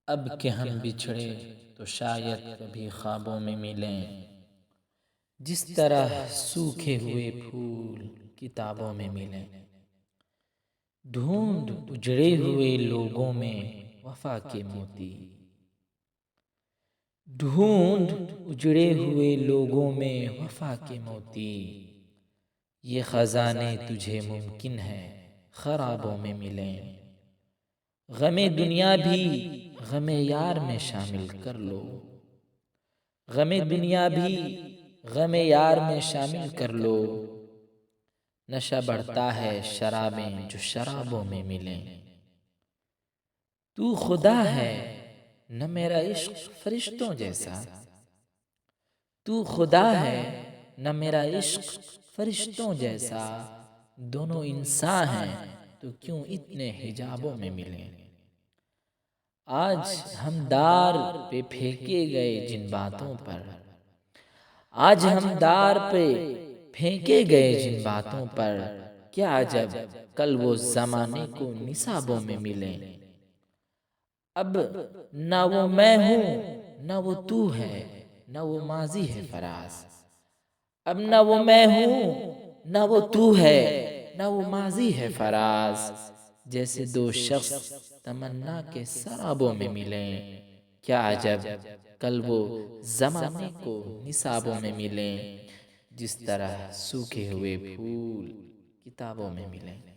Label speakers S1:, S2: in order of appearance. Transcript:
S1: اب کہ ہم بچھڑے تو شاید کبھی خوابوں میں ملیں، جس طرح سوکھے ہوئے پھول کتابوں میں ملیں۔ ڈھونڈ اجڑے ہوئے لوگوں میں وفا کے موتی، ڈھونڈ اجڑے ہوئے لوگوں میں وفا کے موتی۔ یہ خزانے تجھے ممکن ہے خرابوں میں ملیں۔ غم دنیا بھی غم یار میں شامل کر لو، غم دنیا بھی غم یار میں شامل کر لو۔ نشہ بڑھتا ہے شرابیں جو شرابوں میں ملیں۔ تو خدا ہے نہ میرا عشق فرشتوں جیسا، تو خدا ہے نہ میرا عشق فرشتوں جیسا۔ دونوں انسان ہیں تو کیوں اتنے حجابوں میں ملیں۔ آج ہم دار پہ پھینکے گئے جن باتوں پر، آج ہم دار پہ پھینکے گئے جن باتوں پر، کیا عجب کل وہ زمانے کو نصابوں میں ملیں۔ اب نہ وہ میں ہوں نہ وہ تو ہے، نہ وہ ماضی ہے فراز۔ اب نہ وہ میں ہوں نہ وہ تو ہے، نہ وہ ماضی ہے فراز۔ جیسے دو شخص تمنا کے سرابوں میں ملیں، کیا عجب کل وہ زمانے کو نصابوں میں ملیں، جس طرح سوکھے ہوئے پھول کتابوں میں ملیں۔